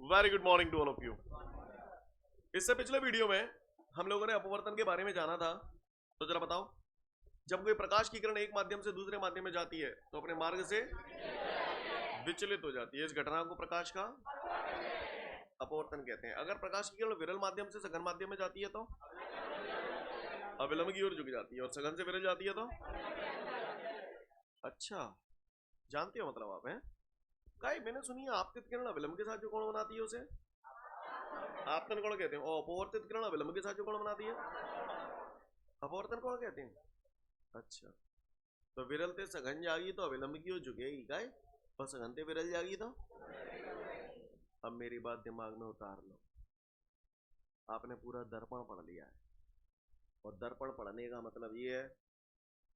Very good morning to all of you. इससे पिछले video में हम लोगों ने अपवर्तन के बारे में जाना था। तो जरा बताओ, जब कोई प्रकाश की किरण एक माध्यम से दूसरे माध्यम में जाती है तो अपने मार्ग से विचलित हो जाती है। इस घटना को प्रकाश का अपवर्तन कहते हैं। अगर प्रकाश की किरण विरल माध्यम से सघन माध्यम में जाती है तो अविलंब की ओर झुक जाती है, और सघन से विरल जाती है तो अच्छा, जानते हो मतलब आप हैं काई। मैंने सुनी है आपतित किरण अविलंब के साथ जो कोण बनाती है उसे आपतन कोण कहते हैं, और अपवर्तित किरण अविलंब के साथ जो कोण बनाती है अपवर्तन कोण कहते हैं। अच्छा, तो विरल ते सघन जागी तो अविलंब की ओर झुकेगी काय, और सघन ते विरल जागी तो। अब मेरी बात दिमाग में उतार लो। आपने पूरा दर्पण पढ़ लिया है, और दर्पण पढ़ने का मतलब ये है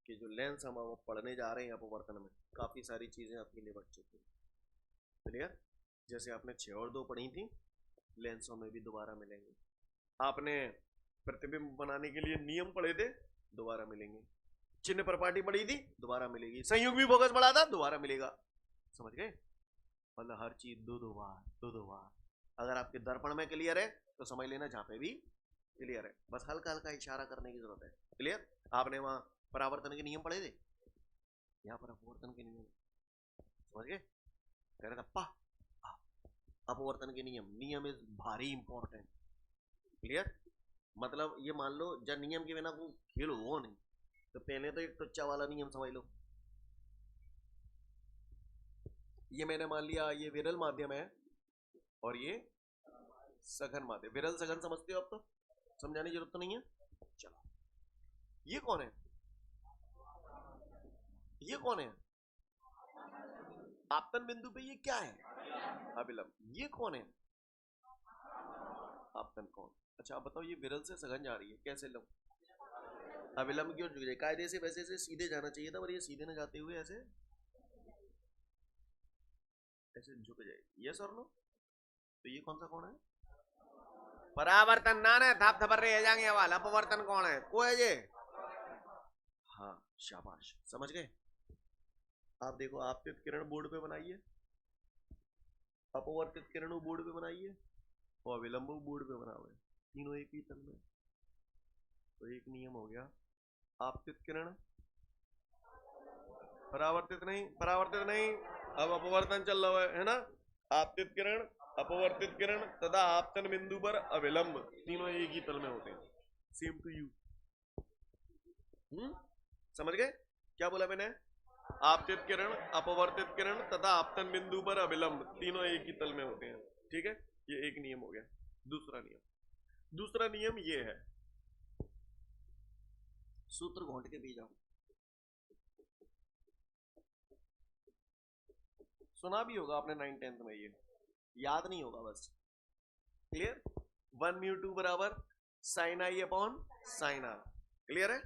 कि जो लेंस हम पढ़ने जा रहे हैं अपवर्तन में, काफी सारी चीजें आपकी निपट चुकी हैं। क्लियर? जैसे आपने 6 और 2 पढ़ी थी, लेंसों में भी दोबारा मिलेंगे। आपने प्रतिबिंब बनाने के लिए नियम पढ़े थे, दोबारा मिलेंगे। चिन्ह प्रपाटी पढ़ी थी, दोबारा मिलेगी। संयुग भी फोकस पढ़ा था, दोबारा मिलेगा। समझ गए? मतलब हर चीज दो दो बार। अगर आपके दर्पण में क्लियर है तो समझ लेना जहां पे भी क्लियर है, बस हल्का हल्का इशारा करने की जरूरत है। क्लियर? आपने वहां परावर्तन के नियम पढ़े थे, यहाँ पर अपवर्तन के नियम। समझ गए? कह रहा था अपवर्तन के नियम इज भारी इंपॉर्टेंट। क्लियर? मतलब ये मान लो जब नियम के बिना कोई खेल हो नहीं, तो पहले तो एक टुच्चा वाला नियम समझ लो। ये मैंने मान लिया ये विरल माध्यम है और ये सघन माध्यम। विरल सघन समझते हो अब तो, समझाने की जरूरत तो नहीं है। चलो, ये कौन है? ये कौन है? आपतन बिंदु पे ये क्या है? अविलंब। ये कौन है? आपतन कौन? अच्छा, आप बताओ, ये विरल से सघन जा रही है, कैसे लो? अविलंब की ओर झुक जाए। कायदे से वैसे से सीधे जाना चाहिए था, पर ये सीधे न जाते हुए ऐसे ऐसे झुक जाएगी। यस और नो? तो ये कौन सा कौन है? परावर्तन ना थाप थपर रहे जाएंगे वाल। अपवर्तन कौन है? को है ये? हाँ, शाबाश, समझ गए। आप देखो, आपतित किरण बोर्ड पे बनाइए, अपवर्तित किरण बोर्ड पे बनाइए, और अविलंब बोर्ड पे बना हुआ है, तीनों एक ही तल में। तो एक नियम हो गया, आपतित किरण परावर्तित नहीं। अब अपवर्तन चल रहा है ना। आपतित किरण, अपवर्तित किरण तथा आपतन बिंदु पर अविलंब, तीनों एक ही तल में होते हैं। Same to you. समझ गए क्या बोला मैंने? आपतित किरण, अपवर्तित किरण तथा आपतन बिंदु पर अविलंब, तीनों एक ही तल में होते हैं। ठीक है, ये एक नियम हो गया। दूसरा नियम ये है, सूत्र घोंट के पी जाओ। सुना भी होगा आपने 9th-10th में, ये याद नहीं होगा बस। क्लियर? 1 म्यू 2 बराबर sine i upon sine r. Clear है?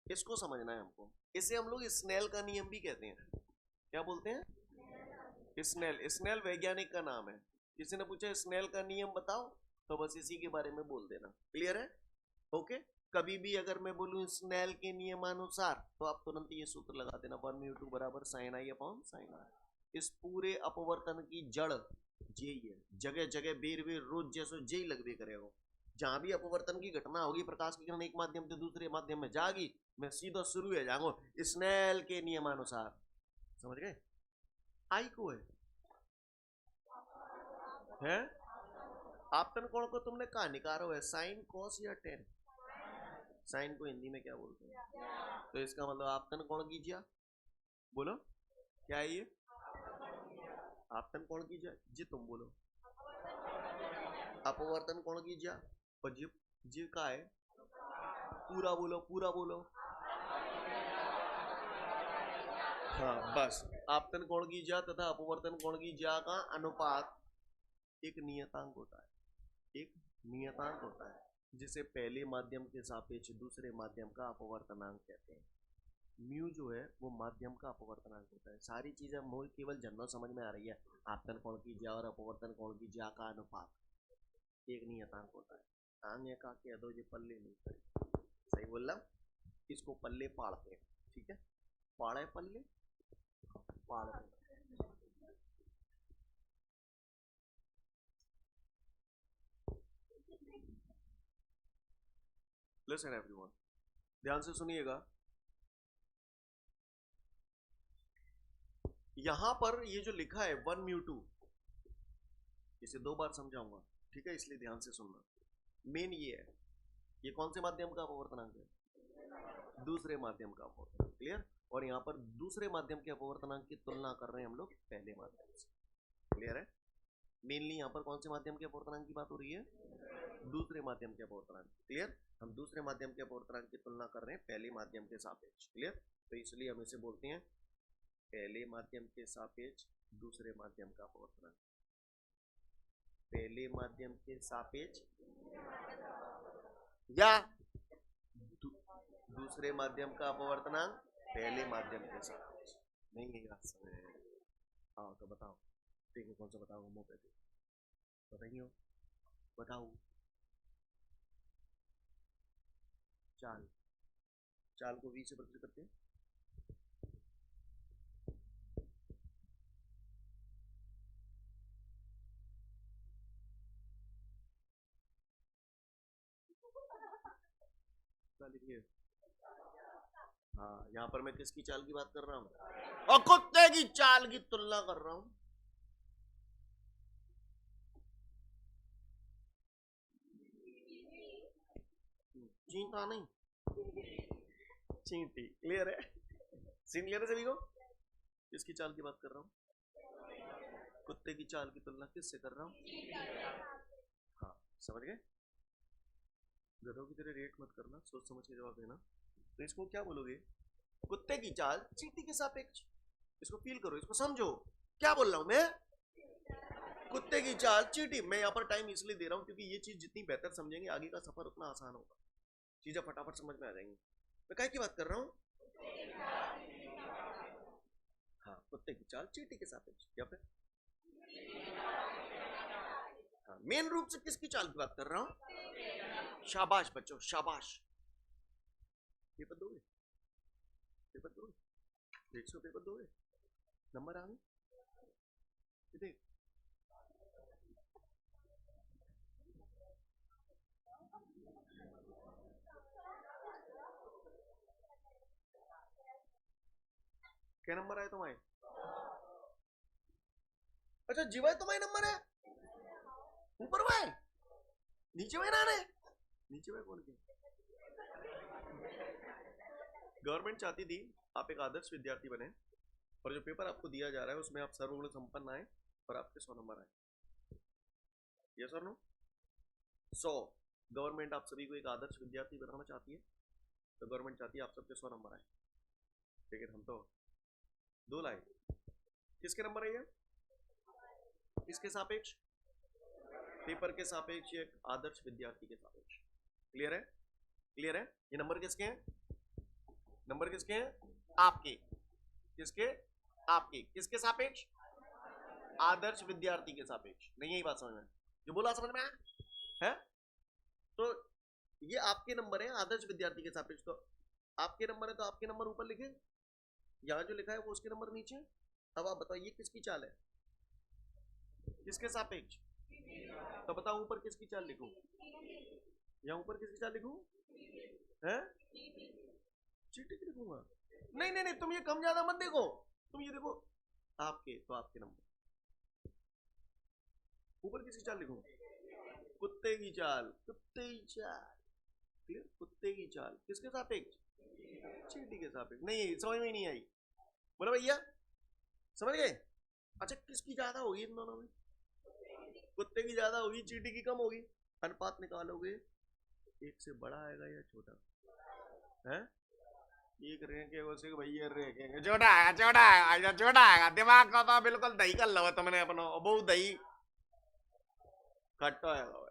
इसको समझना है हमको। इसे हम लोग स्नेल का नियम भी कहते हैं। क्या बोलते हैं? स्नेल वैज्ञानिक का नाम है। किसी ने पूछा स्नेल का नियम बताओ, तो बस इसी के बारे में बोल देना। क्लियर है? ओके। कभी भी अगर मैं बोलूं स्नेल के नियमानुसार, तो आप तुरंत ये सूत्र लगा देना, 1 म्यू 2 बराबर sine i upon sine r. इस पूरे अपवर्तन की जड़ यही है। जगह जगह बेर बेर रोज जैसो यही लगबे करेगा। जहां भी अपवर्तन की घटना होगी, प्रकाश की किरण एक माध्यम से दूसरे माध्यम में जागी, मैं सीधा शुरू है जाऊंगा स्नेल के नियमानुसार। समझ गए? आई को है आपतन कोण को तुमने कहा निकालो है, साइन कॉस या टेन। साइन को हिंदी में क्या बोलते हैं? तो इसका मतलब आपतन कोण कीजिए। बोलो क्या है ये? आपतन कोण कीजिए जी, तुम बोलो। अपवर्तन कोण कीजिए, और जी का है? पूरा बोलो, पूरा बोलो। हाँ बस, आपतन कोण की ज्या तथा अपवर्तन कोण की ज्या का अनुपात एक नियतांक होता है। एक नियतांक होता है जिसे पहले माध्यम के सापेक्ष दूसरे माध्यम का अपवर्तनांक कहते हैं। म्यू जो है वो माध्यम का अपवर्तनांक होता है। सारी चीजें मूल केवल जनरल समझ में आ रही है। आपतन कोण की ज्या और अपवर्तन कोण की ज्या का अनुपात एक नियतांक होता है। आंगे का कह दो, ये पल्ले नहीं पड़े। सही बोल रहा? इसको पल्ले पाड़ते हैं। ठीक है, पाड़े पल्ले पाड़ते। लिसन एवरीवन, ध्यान से सुनिएगा। यहां पर ये जो लिखा है 1 म्यू 2, इसे 2 बार समझाऊंगा, ठीक है, इसलिए ध्यान से सुनना। मेन ये है, ये कौन से माध्यम का अपवर्तनांक है? दूसरे माध्यम का अपवर्तनांक, क्लियर। और यहाँ पर दूसरे माध्यम के अपवर्तनांक की तुलना कर रहे हैं हम लोग पहले माध्यम से, क्लियर है। मेनली यहाँ पर कौन से माध्यम के अपवर्तनांक की बात हो रही है? दूसरे माध्यम के अपवर्तनांक, क्लियर। हम दूसरे माध्यम के अपवर्तनांक की तुलना कर रहे हैं पहले माध्यम के सापेक्ष, क्लियर। तो इसलिए हम इसे बोलते हैं पहले माध्यम के सापेक्ष दूसरे माध्यम का अपवर्तनांक। पहले माध्यम के सापेक्ष या दूसरे माध्यम का अपवर्तनांक पहले माध्यम के सापेक्ष। नहीं है बात समझ? हाँ तो बताओ, ठीक है, कौन सा बताओ? मुंह पे बताइए, बताओ। चाल, चाल को वी से प्रकट करते हैं। लिखिए। हाँ, यहाँ पर मैं किसकी चाल की बात कर रहा हूँ? और कुत्ते की चाल की तुलना कर रहा हूँ। चींटा नहीं, चींटी, क्लियर है? सीन क्लियर है सभी को? किसकी चाल की बात कर रहा हूँ? कुत्ते की चाल की तुलना किससे कर रहा हूँ? हाँ, समझ गए? गधों की तरह रेट मत करना, सोच समझ के जवाब देना। तो इसको क्या बोलोगे? कुत्ते की चाल चींटी के सापेक्ष। इसको फील करो, इसको समझो, क्या बोल रहा हूं मैं? कुत्ते की चाल चींटी। मैं यहाँ पर टाइम इसलिए दे रहा हूँ क्योंकि ये चीज जितनी बेहतर समझेंगे आगे का सफर उतना आसान होगा, चीजें फटाफट समझ में आ जाएंगी। मैं काय की बात कर रहा हूँ? हाँ, कुत्ते की चाल चींटी के सापेक्ष, या फिर हाँ, मेन रूप से किसकी चाल की बात कर रहा हूँ? शाबाश बच्चों, शाबाश। पेपर दोगे? पेपर दोगे? 100 पेपर दोगे? नंबर आ गए? देख, क्या नंबर आए तुम्हारे? अच्छा, जीवाए तुम्हारे नंबर है ऊपर वाए, नीचे वाए ना रहे? नीचे वाए कौन के? गवर्नमेंट चाहती थी आप एक आदर्श विद्यार्थी बने और जो पेपर आपको दिया जा रहा है उसमें आप सर्वगुण संपन्न आए और आपके 100 नंबर आए। यस और नो? 100। गवर्नमेंट आप सभी को एक आदर्श विद्यार्थी बनाना चाहती है, तो गवर्नमेंट चाहती है आप सबके 100 नंबर आए, लेकिन हम तो 2 लाए। किसके नंबर है ये? किसके सापेक्ष? पेपर के सापेक्ष, एक आदर्श विद्यार्थी के सापेक्ष। क्लियर है? क्लियर है? ये नंबर किसके हैं? नंबर किसके हैं? आपके। किसके? आपके। किसके सापेक्ष? आदर्श विद्यार्थी के सापेक्ष। नहीं, यही बात समझ में? जो बोला समझ में है? तो ये आपके नंबर है आदर्श विद्यार्थी के सापेक्ष। तो आपके नंबर है तो आपके नंबर ऊपर लिखे, यहां जो लिखा है वो उसके नंबर नीचे। अब आप बताओ ये किसकी चाल है? किसके सापेक्ष? तो बताओ ऊपर किसकी चाल लिखूं? यहाँ ऊपर किसकी चाल लिखूं? है? चींटी की लिखूंगा? नहीं नहीं नहीं, तुम ये कम ज्यादा मत देखो, तुम ये देखो आपके, तो आपके नंबर। ऊपर किसकी चाल लिखूं? कुत्ते की चाल। कुत्ते की चाल, क्लियर? कुत्ते की चाल किसके सापेक्ष? चींटी के सापेक्ष। नहीं, समझ में ही नहीं आई। बोलो भैया, समझ गए? अच्छा, किसकी ज्यादा होगी इन दोनों में? कुत्ते की ज्यादा होगी, चींटी की कम होगी। अनुपात निकालोगे, एक से बड़ा आएगा या छोटा है? एक रेंके उसे भैया रेंकेंगे, छोटा आएगा, छोटा आएगा, छोटा आएगा। दिमाग का तो बिल्कुल दही कर लो तुमने अपना, बहुत दही खट्टा आएगा।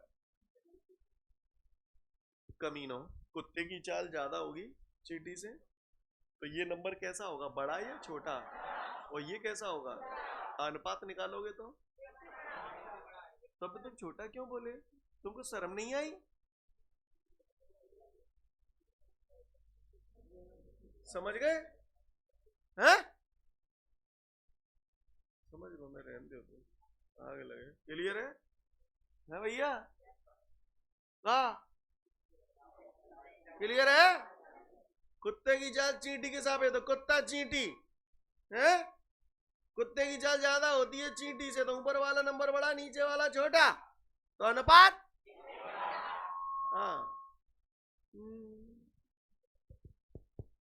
कमीनो, कुत्ते की चाल ज्यादा होगी चींटी से, तो ये नंबर कैसा होगा? बड़ा या छोटा? और ये कैसा होगा? अनुपात निकालोगे तो तब तुम छोटा क्यों बोले? तुमको शर्म नहीं आई? समझ गए? हैं? समझ लो, मैं रहने दो, तुम आगे लगे। क्लियर है भैया? हाँ, क्लियर है? कुत्ते की चाल चींटी के साथ है तो कुत्ता चींटी है। कुत्ते की चाल ज्यादा होती है चींटी से तो ऊपर वाला नंबर बड़ा नीचे वाला छोटा, तो अनुपात। हाँ।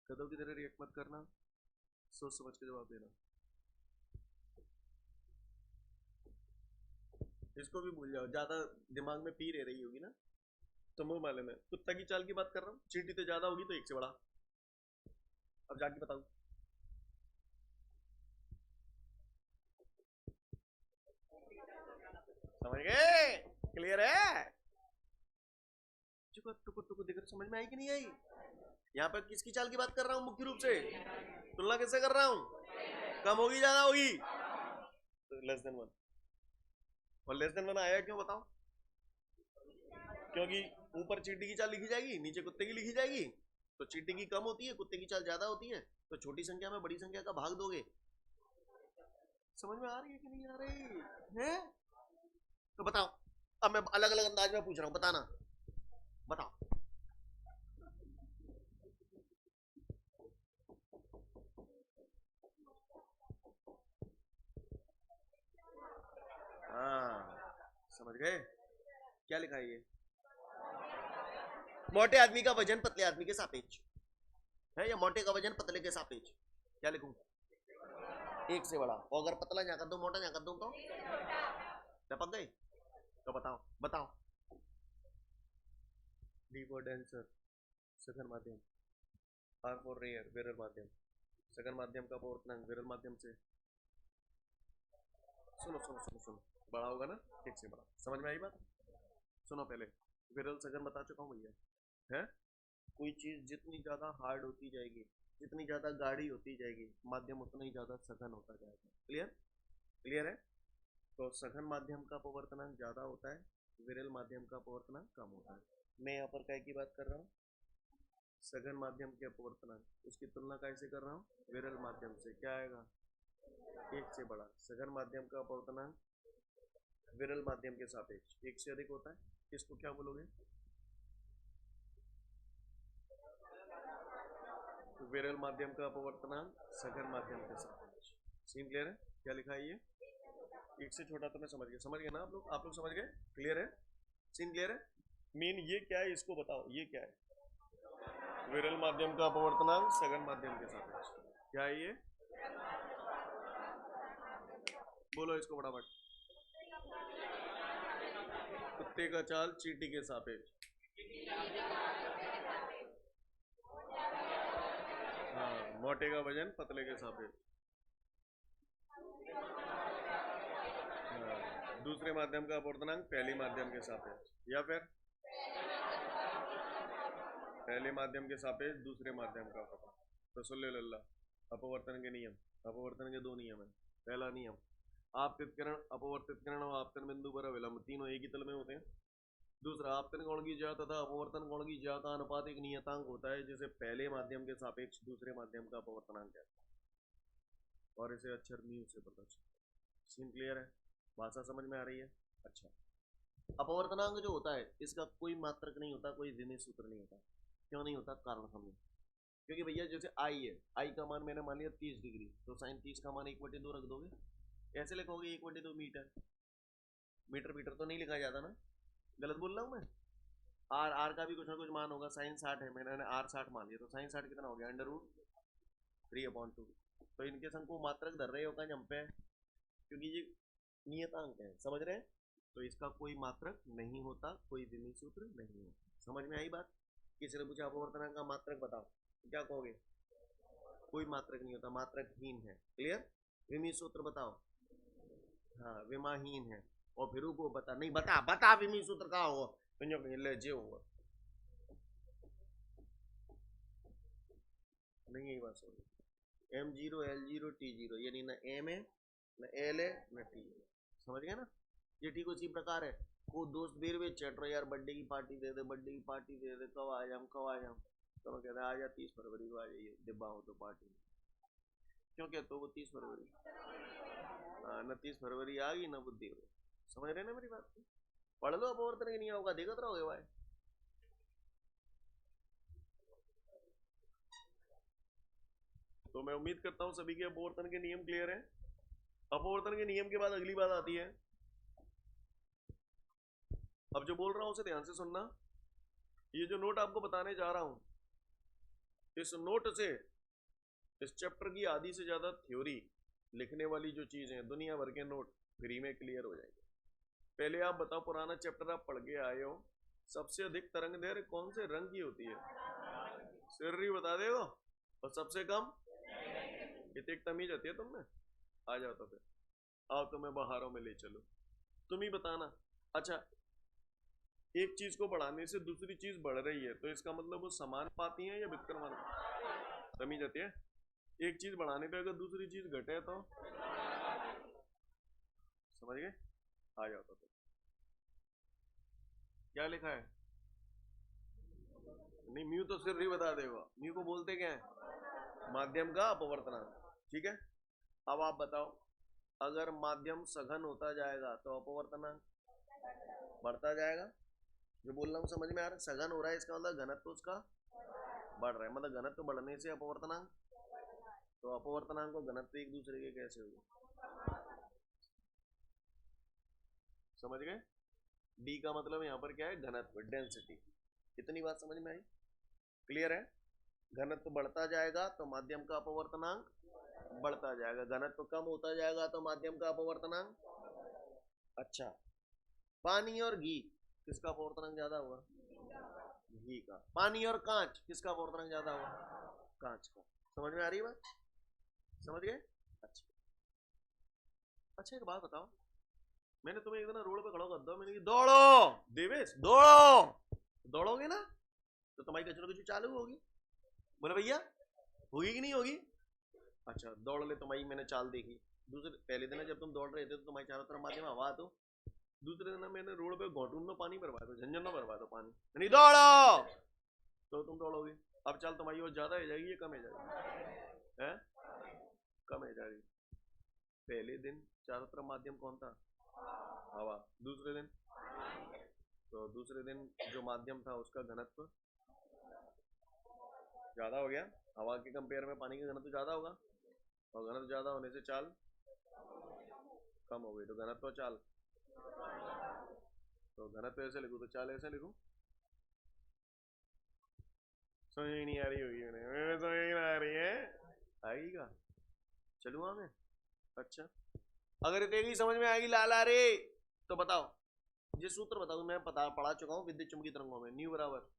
कदम की तरह रिएक्ट मत करना, सोच समझ के जवाब देना। इसको भी भूल जाओ, ज्यादा दिमाग में पी रही होगी ना, तो मुंह माले में कुत्ता की चाल की बात कर रहा हूँ, चींटी तो ज्यादा होगी तो एक से बड़ा। अब जाके बताऊं, समझ गए? क्लियर है? टुकुर दिख रहा, समझ में आई कि नहीं आई? यहाँ पर किसकी चाल की बात कर रहा हूँ मुख्य रूप से? तुलना किससे कर रहा हूँ? कम होगी ज्यादा होगी? तो लेस देन वन। और लेस देन वन आया क्यों बताओ? क्योंकि ऊपर चींटी की चाल लिखी जाएगी, नीचे कुत्ते की लिखी जाएगी, तो चींटी की कम होती है, कुत्ते की चाल ज्यादा होती है, तो छोटी संख्या में बड़ी संख्या का भाग दोगे। समझ में आ रही है कि नहीं आ रही है? तो बताओ, अब मैं अलग अलग अंदाज में पूछ रहा हूं, बताना, बताओ। हाँ, समझ गए? क्या लिखा है ये? मोटे आदमी का वजन पतले आदमी के सापेक्ष है, या मोटे का वजन पतले के सापेक्ष? क्या लिखूं? एक से बड़ा। और अगर पतला ना कर दूं, मोटा ना कर दूं, तो टपक गई। तो बताओ बताओ। डी फॉर डेंसर, सघन माध्यम। आर फॉर रेयर, विरल माध्यम। सघन माध्यम का अपवर्तनांक विरल माध्यम से, सुनो सुनो सुनो सुनो, बड़ा होगा ना, एक से बड़ा। समझ में आई बात? सुनो पहले, विरल सघन बता चुका हूँ भैया, है। कोई चीज जितनी ज्यादा हार्ड होती जाएगी, जितनी ज्यादा गाढ़ी होती जाएगी, माध्यम उतना ही ज्यादा सघन होता जाएगा। क्लियर? क्लियर है? तो सघन माध्यम का अपवर्तनांक ज्यादा होता है, विरल माध्यम का अपवर्तनांक कम होता है। मैं यहाँ पर काय की बात कर रहा हूँ? सघन माध्यम के अपवर्तनांक, उसकी तुलना कैसे कर रहा हूँ? विरल माध्यम से। क्या आएगा? एक से बड़ा। सघन माध्यम का अपवर्तनांक विरल माध्यम के सापेक्ष एक से अधिक होता है, इसको क्या बोलोगे? तो विरल माध्यम का अपवर्तनांक सघन माध्यम के सापेक्ष। सीन क्लियर है? क्या लिखा है ये? एक से छोटा तो मैं समझ गए ना आप लोग समझ गए? क्लियर है? सीन क्लियर है? मीन ये क्या है इसको बताओ, ये क्या है? विरल माध्यम का अपवर्तनांक सघन माध्यम के सापेक्ष। क्या है ये? बोलो इसको फटाफट। कुत्ते का चाल चींटी के सापेक्ष। हाँ, मोटे का वजन पतले के सापेक्ष। हाँ, दूसरे माध्यम का अपवर्तनांक पहले माध्यम के सापेक्ष, या फिर पहले माध्यम के सापेक्ष दूसरे माध्यम का अपवर्तन। तो सुन ले लल्ला, अपवर्तन के नियम। अपवर्तन के दो नियम है। पहला नियम, आपतित किरण, अपवर्तित किरण और आपतन बिंदु पर अविलंब तीनों एक ही तल में होते हैं। दूसरा, आपतन कोण की ज्या तथा अपवर्तन कोण की ज्या का अनुपात एक नियतांक होता है, जिसे पहले माध्यम के सापेक्ष दूसरे माध्यम का अपवर्तनांक कहते हैं, और इसे अक्षर म्यू से पता चलता है। सीन क्लियर है? भाषा समझ में आ रही है? अच्छा, अपवर्तनांक जो होता है इसका कोई मात्रक नहीं होता, कोई विमेय सूत्र नहीं होता। क्यों नहीं होता? कारण समझो। क्योंकि भैया जैसे आई है, आई का मान मैंने मान लिया 30 डिग्री, तो साइन 30 का मान 1/2 रख दोगे, ऐसे लिखोगे 1/2 मीटर। मीटर मीटर तो नहीं लिखा जाता ना, गलत बोल रहा हूँ मैं? आर आर का भी कुछ ना कुछ मान होगा। साइन 60 है, मैंने आर 60 मान लिया, तो साइन 60 कितना हो गया? √3/2। तो इनके संग को मात्रक धर रहे होगा जम पे, क्योंकि ये नियतांक है, समझ रहे हैं? तो इसका कोई मात्रक नहीं होता, कोई विमेय सूत्र नहीं होता। समझ में आई बात? किसी ने पूछा अपवर्तनांक का मात्रक बताओ, तो क्या कहोगे? कोई मात्रक नहीं होता, मात्रकहीन है। क्लियर? विमेय सूत्र बताओ। हाँ, विमाहीन है। और फिर को बता, नहीं बता बता विमेय सूत्र का हो, ले जे होगा नहीं, यही बात समझ। M0 L0 T0, यानी ना एम है ना एल है ना टी है। समझ गए ना? ये ठीक उसी प्रकार है, वो दोस्त बेर वे चट रहे यार, बर्थडे की पार्टी दे दे, बर्थडे की पार्टी दे दे, कब आ जाऊँ कब आ जाऊँ, तो मैं कहता आ जा 30 फरवरी को आ जाइए, डिब्बा हो तो पार्टी। क्यों कहते हो वो 30 फरवरी? हाँ, न 30 फरवरी आ गई ना बुद्धि हो। समझ रहे ना मेरी बात को? पढ़ लो अपवर्तन के नियम का, देखते रहोगे भाई। तो मैं उम्मीद करता हूं सभी के अपवर्तन के नियम क्लियर है। अपवर्तन के नियम के बाद अगली बात आती है, अब जो बोल रहा हूं उसे ध्यान से सुनना। ये जो नोट आपको बताने जा रहा हूं, इस नोट से इस चैप्टर की आधी से ज्यादा थ्योरी लिखने वाली जो चीजें हैं, दुनिया भर के नोट फ्री में क्लियर हो जाएंगे। पहले आप बताओ, पुराना चैप्टर आप पढ़ के आए हो, सबसे अधिक तरंग दैर्घ्य कौन से रंग की होती है? सिर्री बता देगा। और सबसे कम? इतनी तमीज आती है तुमने? आ जाओ तो फिर आओ, तुम्हें बहारों में ले चलो, तुम ही बताना। अच्छा, एक चीज को बढ़ाने से दूसरी चीज बढ़ रही है, तो इसका मतलब वो समान पाती है या विक्रमान? तमीज आती है। एक चीज बढ़ाने पे अगर दूसरी चीज घटे तो समझ गए? आ जाओ तो फिर क्या लिखा है? नहीं, म्यू तो सिर्फ ही बता देगा। म्यू को बोलते क्या है? माध्यम का अपवर्तनांक। ठीक है, अब आप बताओ, अगर माध्यम सघन होता जाएगा तो अपवर्तनांक बढ़ता जाएगा। जो बोल रहा हूँ समझ में आ रहा है? सघन हो रहा है इसका मतलब घनत्व उसका बढ़ रहा है, मतलब घनत्व बढ़ने से अपवर्तनांक, तो अपवर्तनांक और घनत्व एक दूसरे के कैसे होंगे? समझ गए? डी का मतलब यहाँ पर क्या है? घनत्व, डेंसिटी। इतनी बात समझ में आई? क्लियर है? घनत्व बढ़ता जाएगा तो माध्यम का अपवर्तनांक बढ़ता जाएगा, घनत्व कम होता जाएगा तो माध्यम का अपवर्तनांक। अच्छा, पानी और घी किसका अपवर्तनांक ज्यादा होगा? घी का। पानी और कांच किसका अपवर्तनांक ज्यादा होगा? कांच का। समझ में आ रही है बात? समझ गए? अच्छा, अच्छा एक बात बताओ, मैंने तुम्हें एक दिन रोड पे खड़ा कर दो, मैंने कहा दौड़ो देवेश दौड़ो, दौड़ोगे ना तो तुम्हारी कचरा कुछ चालू होगी। बोले भैया होगी कि नहीं होगी? अच्छा, दौड़ ले तुम्हारी मैंने चाल देखी। दूसरे पहले दिन जब तुम दौड़ रहे थे तो तुम्हारी चारों तरफ माध्यम हवा, तो दूसरे दिन मैंने रोड पे घोटून में पानी भरवाया, तो झंझन में भरवाया, तो पानी नहीं दौड़ो तो तुम दौड़ोगे। अब चाल तुम्हारी और ज्यादा हो जाएगी या कम हो जाएगी? है? कम हो जाएगी। पहले दिन चारों तरफ माध्यम कौन था? हवा। दूसरे दिन? तो दूसरे दिन जो माध्यम था उसका घनत्व ज्यादा हो गया, हवा के कंपेयर में पानी का घनत्व ज्यादा होगा, और घनत्व ज्यादा होने से चाल कम हो गई, तो घनत्व चाल, तो घनत्व ऐसे लिखूं तो चाल ऐसे लिखूं? समझ ही नहीं आ रही होगी, मेरे समझ ही नहीं आ रही है, आएगी का? चलूँ आगे? अच्छा, अगर इतनी समझ में आएगी लाला रे तो बताओ, ये सूत्र बताओ, मैं पढ़ा चुका हूँ विद्युत चुंबकीय तरंगों में। न्यू बराबर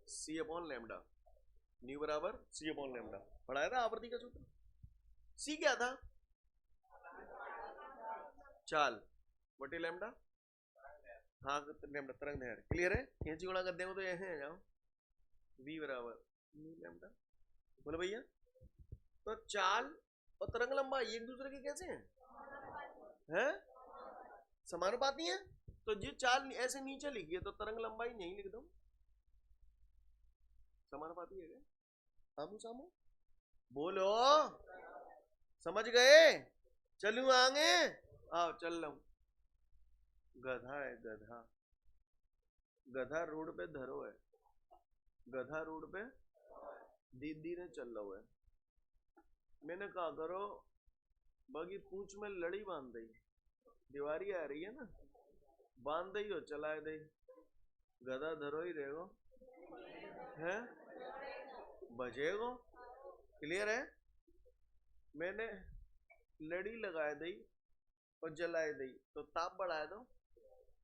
सी अपॉन लैम्डा, न्यू बराबर सी अपॉन लैम्डा। पढ़ाया था आवर्ती का सूत्र। सी क्या था? चाल बटे लैम्डा। हाँ, लैम्डा तरंग दैर्घ्य। क्लियर है? कैंची गुणा कर देंगे तो ऐसे आ जाओ, वी बराबर न्यू लैम्डा। बोले भैया तो चाल और तरंग लंबाई एक दूसरे के कैसे हैं? हैं? समानुपाती हैं। तो ये चाल ऐसे नीचे लिखिए तो तरंग लंबाई यहीं लिख दो, समानुपाती है क्या? आमू सामू बोलो, समझ गए? चलूं आगे? आओ चल रहा हूं। गधा है गधा, गधा रोड पे धरो है, गधा रोड पे दीदी ने चल रहा है। मैंने कहा करो बाकी पूंछ में लड़ी बांध दी, दीवारी आ रही है ना, बांध दी हो चलाए दे, गधा धरो ही रहेगो है, बजेगो। क्लियर है? मैंने लड़ी लगाए दी और जलाए दी, तो ताप बढ़ाए दो,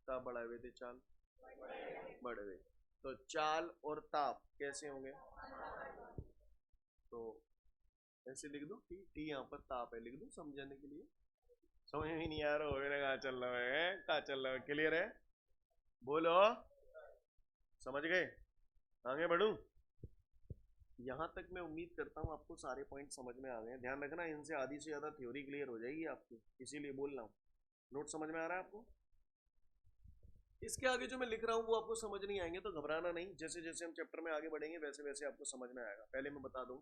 ताप बढ़ाए हुए थे चाल बढ़ गई। तो चाल और ताप कैसे होंगे? तो ऐसे लिख दो, टी यहाँ पर ताप है, लिख दो समझने के लिए। समझ में नहीं आ रहा हो, मेरा कहाँ चल रहा है, कहाँ चल रहा है? क्लियर है? बोलो, समझ गए? आगे बढ़ू? यहां तक मैं उम्मीद करता हूं आपको सारे पॉइंट समझ में आ गए। ध्यान रखना, इनसे आधी से ज्यादा थ्योरी क्लियर हो जाएगी आपकी, इसीलिए बोल रहा हूँ। नोट समझ में आ रहा है आपको? इसके आगे जो मैं लिख रहा हूँ वो आपको समझ नहीं आएंगे तो घबराना नहीं, जैसे जैसे हम चैप्टर में आगे बढ़ेंगे वैसे वैसे आपको समझ में आएगा। पहले मैं बता दूं,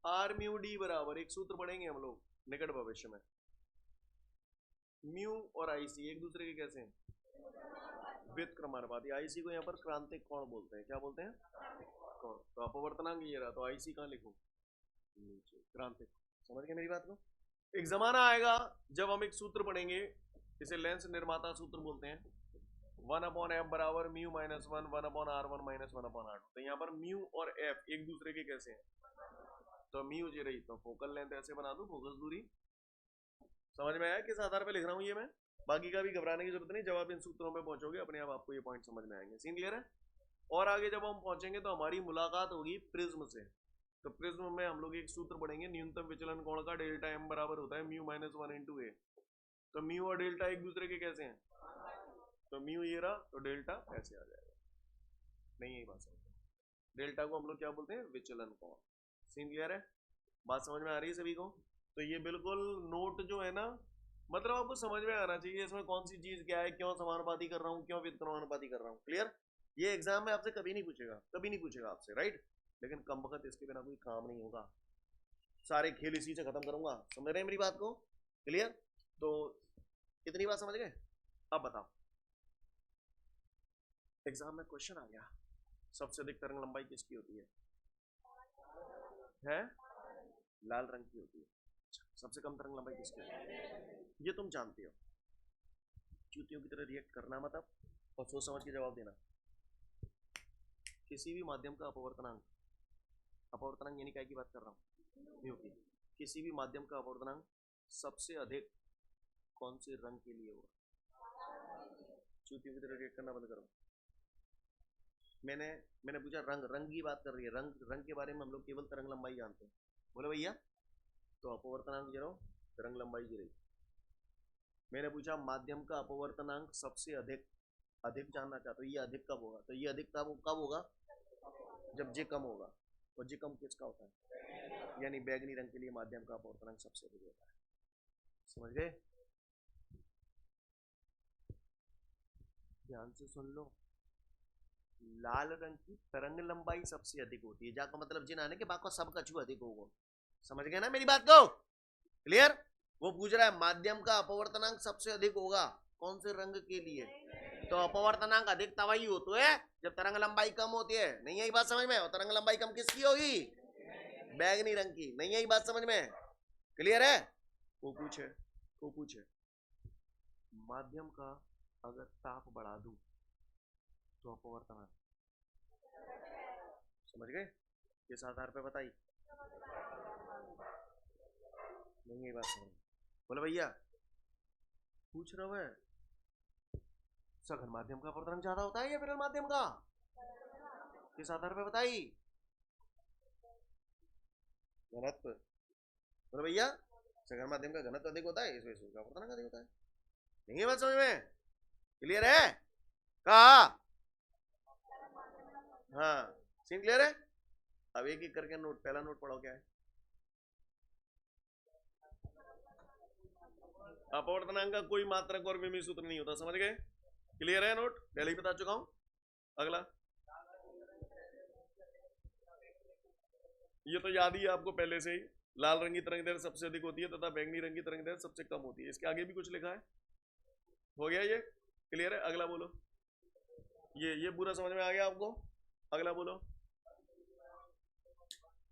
आर म्यू डी बराबर, एक सूत्र पढ़ेंगे हम लोग निकट भविष्य में, म्यू और आईसी एक दूसरे के कैसे हैं? व्युत्क्रमानुपाती। आईसी को यहाँ पर क्रांतिक कोण बोलते हैं। क्या बोलते हैं? कौन, तो अपवर्तनांक ये रहा, तो IC कहाँ लिखूं, नीचे क्रांतिक। समझ गए मेरी बात को? एक जमाना आएगा जब हम एक सूत्र पढ़ेंगे, इसे लेंस निर्माता सूत्र बोलते हैं, 1/f बराबर mu minus 1 1/r1 minus 1/r2। तो यहाँ पर म्यू और एफ एक दूसरे के कैसे हैं, तो म्यू जी रही, तो फोकल लेंथ ऐसे बना दूं, फोकस दूरी। समझ में आया किस आधार पे लिख रहा हूँ ये मैं? बाकी का भी घबराने की जरूरत नहीं, जब आप इन सूत्रों पे पहुंचोगे अपने आप आपको ये पॉइंट समझ में आएंगे। सीन क्लियर है? और आगे जब हम पहुंचेंगे तो हमारी मुलाकात होगी प्रिज्म से। तो प्रिज्म में हम लोग एक सूत्र पढ़ेंगे, न्यूनतम विचलन कोण का डेल्टा एम बराबर होता है म्यू माइनस 1 इंटू ए। तो म्यू और डेल्टा एक दूसरे के कैसे हैं, तो म्यू ये रहा, तो डेल्टा ऐसे आ जाएगा। नहीं यही बात समझ, डेल्टा को हम लोग क्या बोलते हैं, विचलन कोण। सीन क्लियर है? बात समझ में आ रही है सभी को? तो ये बिल्कुल नोट जो है ना, मतलब आपको समझ में आना चाहिए इसमें कौन सी चीज क्या है, क्यों समानुपाती कर रहा हूँ, क्यों व्युत्क्रमानुपाती कर रहा हूँ। क्लियर? ये एग्जाम में आपसे कभी नहीं पूछेगा, कभी नहीं पूछेगा आपसे, राइट? लेकिन कम वक्त इसके बिना कोई काम नहीं होगा, सारे खेल इसी से खत्म करूंगा। समझ रहे हैं मेरी बात को? क्लियर? तो इतनी बात समझ गए? अब बताओ, एग्जाम में क्वेश्चन आ गया, सबसे अधिक तरंग लंबाई किसकी होती है? लाल रंग की होती है। सबसे कम तरंग लंबाई किसकी है? ये तुम जानते हो। चूतियों की तरह रिएक्ट करना मत अब, और सोच समझ के जवाब देना। किसी भी माध्यम का अपवर्तनांक, अपवर्तनांक यानी क्या की बात कर रहा हूँ, म्यू की, किसी भी माध्यम का अपवर्तनांक सबसे अधिक कौन से रंग के लिए होगा? चूतियों की तरह रिएक्ट करना बंद करो। मैंने पूछा रंग, रंग की बात कर रही है, रंग के बारे में हम लोग केवल तरंग लंबाई जानते हैं। बोले भैया, तो अपवर्तनांक जरो तरंग लंबाई की रही। मैंने पूछा माध्यम का अपवर्तनांक सबसे अधिक, अधिक जानना चाहते हो, ये अधिक कब होगा? तो ये अधिक कब होगा, जब जे कम होगा। और जे कम किसका होता है, यानी बैगनी रंग के लिए माध्यम का अपवर्तनांक सबसे अधिक होता है। समझ गए? ध्यान से सुन लो, लाल रंग की तरंग लंबाई सबसे अधिक होती है, जाका मतलब जिन आने के बाकी सब कछु अधिक होगा। समझ गए ना मेरी बात को? क्लियर? वो पूछ रहा है माध्यम का अपवर्तनांक सबसे अधिक होगा कौन से रंग के लिए, तो अपवर्तनांक अधिक तब ही होता है जब तरंग लंबाई कम होती है। नहीं यही बात समझ में? और तरंग लंबाई कम किसकी होगी, बैगनी रंग की। नहीं यही बात समझ में? क्लियर है? वो पूछे माध्यम का अगर ताप बढ़ा दूं तो अपवर्तनांक, समझ गए? किस आधार पे बताई? नहीं ये बात समझ। बोले भैया पूछ रहा है सघन माध्यम का अपवर्तनांक ज्यादा होता है या विरल माध्यम का, किस आधार पे बताई? घनत्व। बोले भैया सघन माध्यम का घनत्व अधिक होता है, इस वजह से उसका अपवर्तनांक अधिक होता है। नहीं है बात समझ में? क्लियर है? कहा? हाँ सीन क्लियर है? अब एक एक करके नोट, पहला नोट पढ़ो क्या है, अपवर्तनांक का कोई मात्रक और विमीय सूत्र नहीं होता। समझ गए? क्लियर है? नोट पहले ही बता चुका हूं। अगला, ये तो याद ही है आपको पहले से ही, लाल रंग की तरंग दैर्घ्य सबसे अधिक होती है तथा बैंगनी रंग की तरंग दैर्घ्य सबसे कम होती है। इसके आगे भी कुछ लिखा है, हो गया ये? क्लियर है? अगला बोलो, ये पूरा समझ में आ गया आपको? अगला बोलो।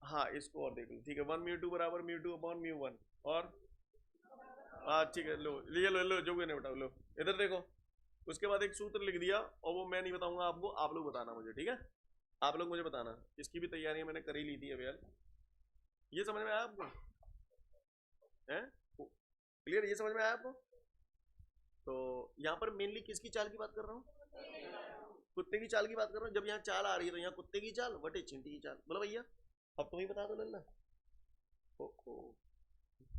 हाँ इसको और देख लो, ठीक है। 1 म्यू 2 बराबर म्यू 2 अपॉन म्यू 1, और हाँ ठीक है, लो ये लो जो ने बताओ, लो इधर देखो। उसके बाद एक सूत्र लिख दिया, और वो मैं नहीं बताऊंगा आपको, आप लोग बताना मुझे, ठीक है? आप लोग मुझे बताना, इसकी भी तैयारी मैंने कर ही ली थी अभी यार। ये समझ में आया आपको? हैं? क्लियर? ये समझ में आया आपको? तो यहाँ पर मेनली किसकी चाल की बात कर रहा हूँ, कुत्ते की चाल की बात कर रहा हूँ। जब यहाँ चाल आ रही है तो यहाँ कुत्ते की चाल, वटे चिंटी की चाल। बोलो भैया अब तुम ही बता दो लल्ला।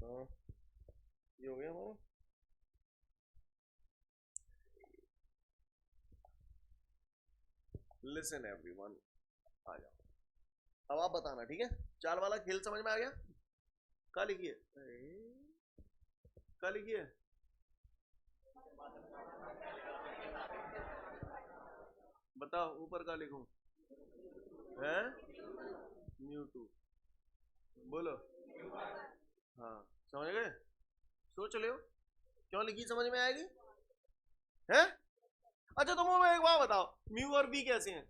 हाँ ये हो गया हमारा। लिसन एवरीवन, आ जाओ अब आप बताना, ठीक है? चाल वाला खेल समझ में आ गया? क्या लिखिए, क्या लिखिए, बताओ ऊपर का लिखूं, है म्यू 2, बोलो। हाँ समझ गए? सोच लो क्यों लिखी, समझ में आएगी? है? अच्छा तुम एक बात बताओ, म्यू और बी कैसे हैं?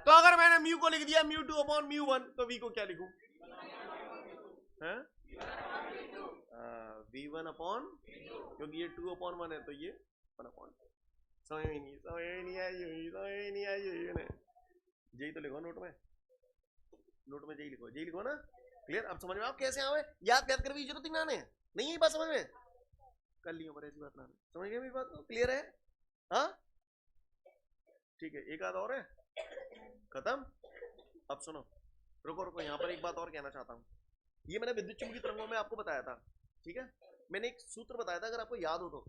तो अगर मैंने म्यू को लिख दिया म्यू 2 अपॉन म्यू 1, तो वी को क्या लिखूं? v1 अपॉन, क्योंकि ये 2 अपॉन 1 है तो ये 1 अपॉन। समझ नहीं आई यही तो लिखो नोट में, यही लिखो ना। क्लियर? अब समझ में आप कैसे आवे, याद कर भी जरूरत ही ना नहीं है बात समझ में, कर लियो पर ऐसी बात ना। समझ गए मेरी बात को? क्लियर है? हाँ ठीक है, एक आध और है, खत्म। अब सुनो, रुको यहाँ पर एक बात और कहना चाहता हूँ। ये मैंने विद्युत चुंबकीय तरंगों में आपको बताया था, ठीक है? मैंने एक सूत्र बताया था, अगर आपको याद हो तो,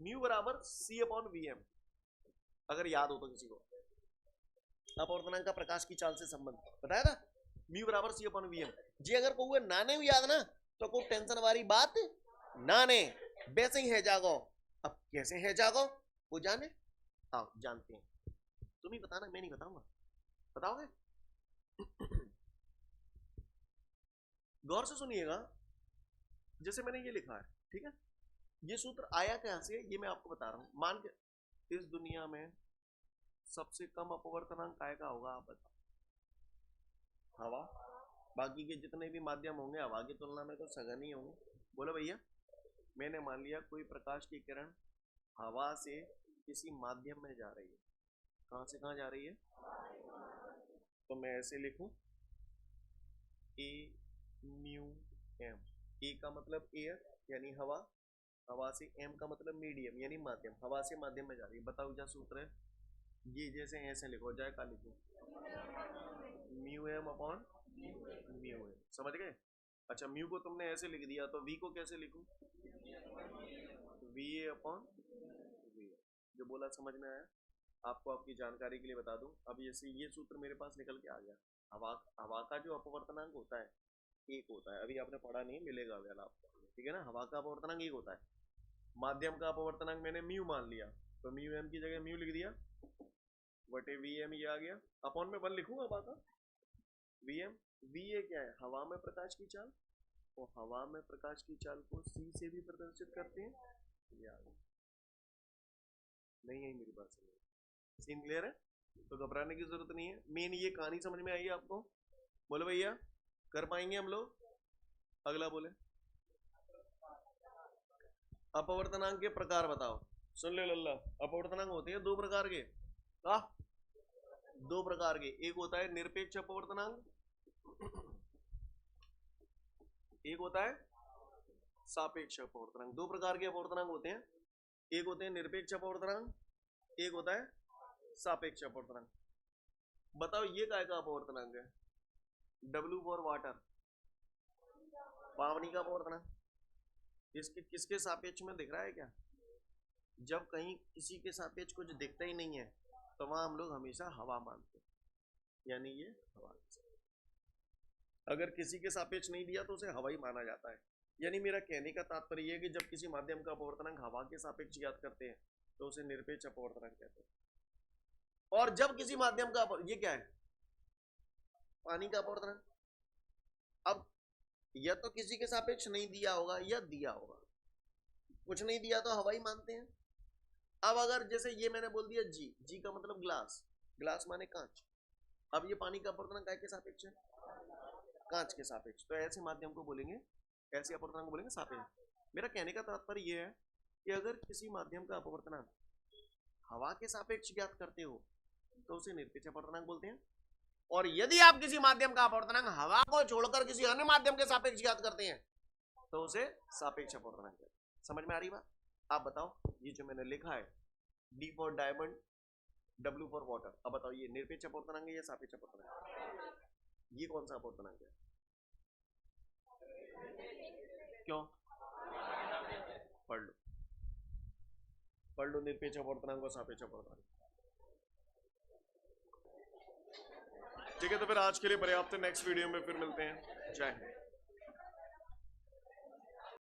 म्यू बराबर सी अपॉन वी एम, अगर याद हो तो किसी को, अपवर्तनांक का प्रकाश की चाल से संबंध बताया था, म्यू बराबर सी अपॉन वी एम जी। अगर कोई नाने भी याद ना तो कोई टेंशन वाली बात नाने, वैसे ही है जागो। अब कैसे है जागो वो जाने, आओ जानते हैं। तुम ही बताना, मैं नहीं बताऊंगा, बताओगे? गौर से सुनिएगा, जैसे मैंने ये लिखा है, ठीक है? ये सूत्र आया कैसे ये मैं आपको बता रहा हूं। मान के इस दुनिया में सबसे कम अपवर्तनांक काय का होगा, आप बताओ? हवा। बाकी के जितने भी माध्यम होंगे हवा की तुलना में तो सघन ही होंगे। बोलो भैया, मैंने मान लिया कोई प्रकाश की किरण हवा से किसी माध्यम में जा रही है, कहां से कहां जा रही है? तो मैं ऐसे लिखूं, ए म्यू एम। ए का मतलब एयर यानी हवा, हवा से, एम का मतलब मीडियम यानी माध्यम, हवा से माध्यम में जा रही है। बताओ क्या सूत्र है? ये जैसे ऐसे लिखो, जाए का लिखो, mu m upon mu m. समझ गए? अच्छा, म्यू को तुमने ऐसे लिख दिया तो वी को कैसे लिखूं? V a upon v. जो बोला समझ में आया? आपको आपकी जानकारी के लिए बता दूं, अब ये सूत्र मेरे पास निकल के आ गया। हवा का जो अपवर्तनांक होता है एक होता है, अभी आपने पढ़ा नहीं, मिलेगा वेल आपको, ठीक है ना? हवा का अपवर्तनांक एक होता है, माध्यम का अपवर्तनांक मैंने म्यू मान लिया, तो म्यू एम की जगह म्यू लिख दिया, बटे वी एम ये आ गया, अपॉन में 1 लिखूंगा हवा का, वी एम। वी ए क्या है? हवा में प्रकाश की चाल, तो हवा में प्रकाश की चाल को सी से भी प्रदर्शित करते हैं, ये आ गया। नहीं है मेरी बात समझ, सीन क्लियर है? तो घबराने की जरूरत नहीं है। मेन ये कहानी समझ में आई आपको? बोलो भैया, कर पाएंगे हम लोग? अगला बोले, अपवर्तनांक के प्रकार बताओ। सुन ले लल्ला, अपवर्तनांक होते हैं 2 प्रकार के। का 2 प्रकार के, एक होता है निरपेक्ष अपवर्तनांक, एक होता है सापेक्ष अपवर्तनांक। 2 प्रकार के अपवर्तनांक होते हैं, एक होते हैं निरपेक्ष अपवर्तनांक, एक होता है सापेक्ष अपवर्तनांक। बताओ ये काय का अपवर्तनांक है? W फॉर वाटर, पावनी का अपवर्तनांक। किसके सापेक्ष में दिख रहा है क्या? जब कहीं किसी के सापेक्ष कुछ दिखता ही नहीं है तो वहां हम लोग हमेशा हवा मानते हैं, यानी ये हवा। अगर किसी के सापेक्ष नहीं दिया तो उसे हवा ही माना जाता है। यानी मेरा कहने का तात्पर्य है कि जब किसी माध्यम का अपवर्तनांक हवा के सापेक्ष ज्ञात करते हैं तो उसे निरपेक्ष अपवर्तनांक कहते हैं। और जब किसी माध्यम का, ये क्या है? पानी का अपवर्तनांक। अब या तो किसी के सापेक्ष नहीं दिया होगा या दिया होगा, कुछ नहीं दिया तो हवा ही मानते हैं। अब अगर जैसे ये मैंने बोल दिया जी, जी का मतलब ग्लास, ग्लास माने कांच। अब ये पानी का अपवर्तनांक काय के सापेक्ष है? कांच के सापेक्ष। तो ऐसे माध्यम को बोलेंगे, ऐसे अपवर्तनांक को बोलेंगे सापेक्ष। मेरा कहने का तात्पर्य यह है कि अगर किसी माध्यम का अपवर्तनांक हवा के सापेक्ष ज्ञात करते हो तो उसे निरपेक्ष अपवर्तनांक बोलते हैं, और यदि आप किसी माध्यम का अपवर्तनांक हवा को छोड़कर किसी अन्य माध्यम के सापेक्ष ज्ञात करते हैं तो उसे सापेक्ष अपवर्तनांक कहते हैं। समझ में आ रही बात? आप बताओ, ये जो मैंने लिखा है D for diamond, W for water, अब बताओ ये निरपेक्ष अपवर्तनांक है या सापेक्ष अपवर्तनांक? ये कौन सा अपवर्तनांक है? क्यों? पढ़ लो निरपेक्ष अपवर्तनांक और सापेक्ष अपवर्तनांक। ठीक है, तो फिर आज के लिए पर्याप्त है, नेक्स्ट वीडियो में फिर मिलते हैं। जय हिंद।